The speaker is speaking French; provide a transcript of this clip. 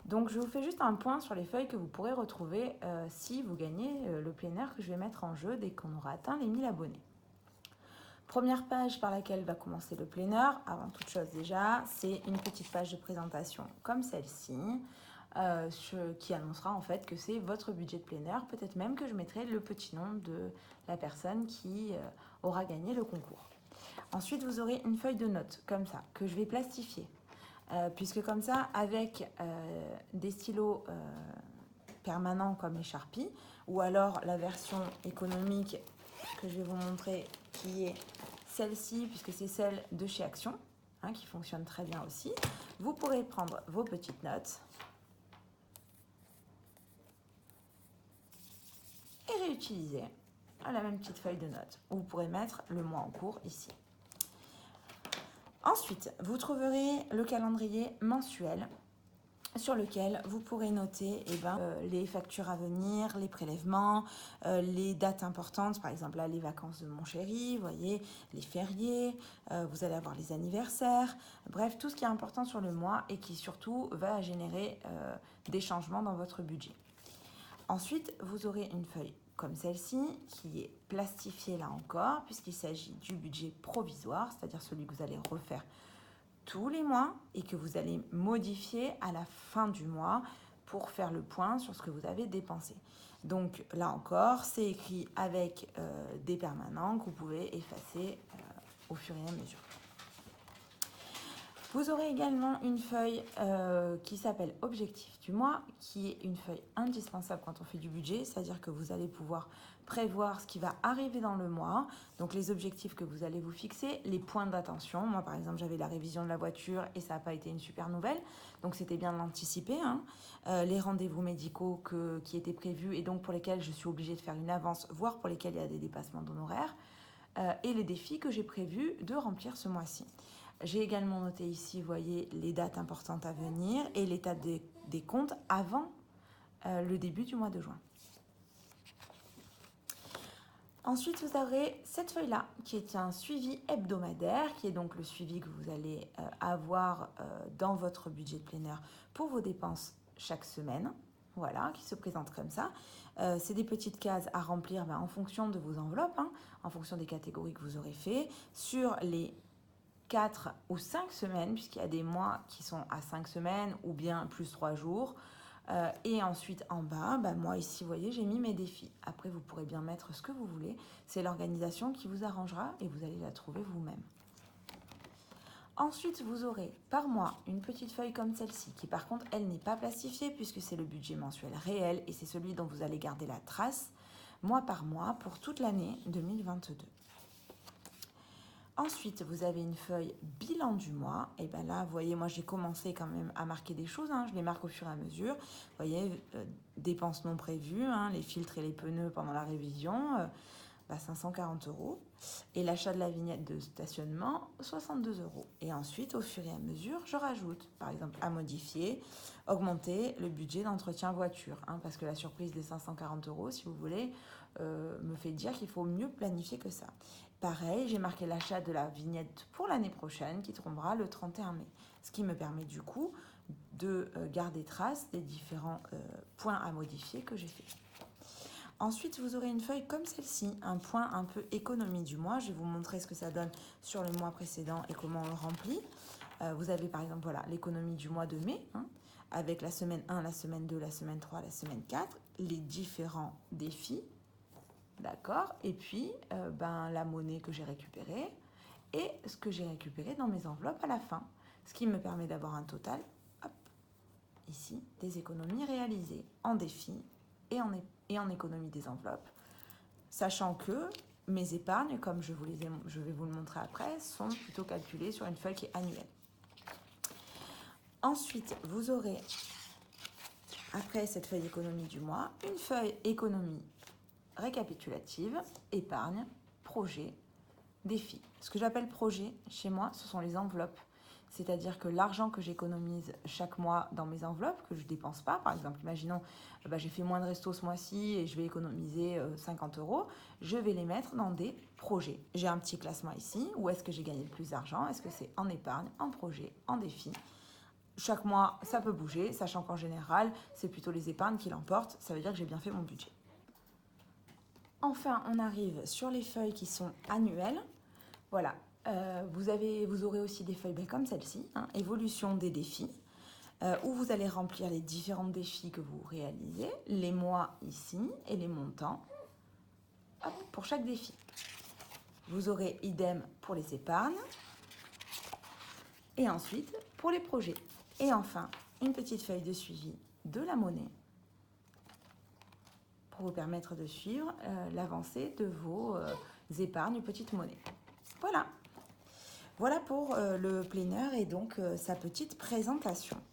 Donc je vous fais juste un point sur les feuilles que vous pourrez retrouver si vous gagnez le plein air que je vais mettre en jeu dès qu'on aura atteint les 1000 abonnés. Première page par laquelle va commencer le plein air, avant toute chose déjà, c'est une petite page de présentation comme celle-ci, qui annoncera en fait que c'est votre budget de plein air. Peut-être même que je mettrai le petit nom de la personne qui aura gagné le concours. Ensuite, vous aurez une feuille de notes comme ça, que je vais plastifier. Puisque comme ça, avec des stylos permanents comme les Sharpie, ou alors la version économique que je vais vous montrer, qui est celle-ci, puisque c'est celle de chez Action, qui fonctionne très bien aussi, vous pourrez prendre vos petites notes et réutiliser la même petite feuille de notes, où vous pourrez mettre le mois en cours ici. Ensuite, vous trouverez le calendrier mensuel sur lequel vous pourrez noter les factures à venir, les prélèvements, les dates importantes, par exemple là, les vacances de mon chéri, vous voyez, les fériés, vous allez avoir les anniversaires, bref, tout ce qui est important sur le mois et qui surtout va générer des changements dans votre budget. Ensuite, vous aurez une feuille comme celle-ci qui est plastifiée là encore, puisqu'il s'agit du budget provisoire, c'est-à-dire celui que vous allez refaire tous les mois et que vous allez modifier à la fin du mois pour faire le point sur ce que vous avez dépensé. Donc là encore, c'est écrit avec des permanents que vous pouvez effacer au fur et à mesure. Vous aurez également une feuille qui s'appelle Objectif du mois, qui est une feuille indispensable quand on fait du budget, c'est-à-dire que vous allez pouvoir prévoir ce qui va arriver dans le mois, donc les objectifs que vous allez vous fixer, les points d'attention. Moi, par exemple, j'avais la révision de la voiture et ça n'a pas été une super nouvelle, donc c'était bien de l'anticiper. Les rendez-vous médicaux qui étaient prévus et donc pour lesquels je suis obligée de faire une avance, voire pour lesquels il y a des dépassements d'honoraires, et les défis que j'ai prévu de remplir ce mois-ci. J'ai également noté ici, vous voyez, les dates importantes à venir et l'état des comptes avant le début du mois de juin. Ensuite, vous aurez cette feuille-là, qui est un suivi hebdomadaire, qui est donc le suivi que vous allez avoir dans votre budget de plein air pour vos dépenses chaque semaine. Voilà, qui se présente comme ça. C'est des petites cases à remplir en fonction de vos enveloppes, en fonction des catégories que vous aurez fait. Sur les 4 ou 5 semaines, puisqu'il y a des mois qui sont à 5 semaines ou bien plus 3 jours. Et ensuite en bas, moi ici, vous voyez, j'ai mis mes défis. Après, vous pourrez bien mettre ce que vous voulez. C'est l'organisation qui vous arrangera et vous allez la trouver vous-même. Ensuite, vous aurez par mois une petite feuille comme celle-ci, qui par contre, elle n'est pas plastifiée puisque c'est le budget mensuel réel et c'est celui dont vous allez garder la trace mois par mois pour toute l'année 2022. Ensuite, vous avez une feuille bilan du mois. Et bien là, vous voyez, moi j'ai commencé quand même à marquer des choses. Je les marque au fur et à mesure. Vous voyez, dépenses non prévues, les filtres et les pneus pendant la révision, 540 €. Et l'achat de la vignette de stationnement, 62 €. Et ensuite, au fur et à mesure, je rajoute, par exemple, à modifier, augmenter le budget d'entretien voiture. Parce que la surprise des 540 €, si vous voulez, me fait dire qu'il faut mieux planifier que ça. Pareil, j'ai marqué l'achat de la vignette pour l'année prochaine qui tombera le 31 mai. Ce qui me permet du coup de garder trace des différents points à modifier que j'ai fait. Ensuite, vous aurez une feuille comme celle-ci, un point un peu économie du mois. Je vais vous montrer ce que ça donne sur le mois précédent et comment on le remplit. Vous avez par exemple l'économie du mois de mai, avec la semaine 1, la semaine 2, la semaine 3, la semaine 4, les différents défis. D'accord. Et puis, la monnaie que j'ai récupérée et ce que j'ai récupéré dans mes enveloppes à la fin. Ce qui me permet d'avoir un total, ici, des économies réalisées en défi et en économie des enveloppes. Sachant que mes épargnes, comme je vais vous le montrer après, sont plutôt calculées sur une feuille qui est annuelle. Ensuite, vous aurez, après cette feuille économie du mois, une feuille économie récapitulative, épargne, projet, défi. Ce que j'appelle projet, chez moi, ce sont les enveloppes. C'est-à-dire que l'argent que j'économise chaque mois dans mes enveloppes, que je ne dépense pas, par exemple, imaginons, j'ai fait moins de resto ce mois-ci et je vais économiser 50 €, je vais les mettre dans des projets. J'ai un petit classement ici, où est-ce que j'ai gagné le plus d'argent? Est-ce que c'est en épargne, en projet, en défi? chaque mois, ça peut bouger, sachant qu'en général, c'est plutôt les épargnes qui l'emportent. Ça veut dire que j'ai bien fait mon budget. Enfin, on arrive sur les feuilles qui sont annuelles. Voilà, vous aurez aussi des feuilles comme celle-ci, hein, évolution des défis, où vous allez remplir les différents défis que vous réalisez, les mois ici et les montants pour chaque défi. Vous aurez idem pour les épargnes et ensuite pour les projets. Et enfin, une petite feuille de suivi de la monnaie pour vous permettre de suivre l'avancée de vos épargnes petites monnaies. Voilà. Voilà pour le planner et donc sa petite présentation.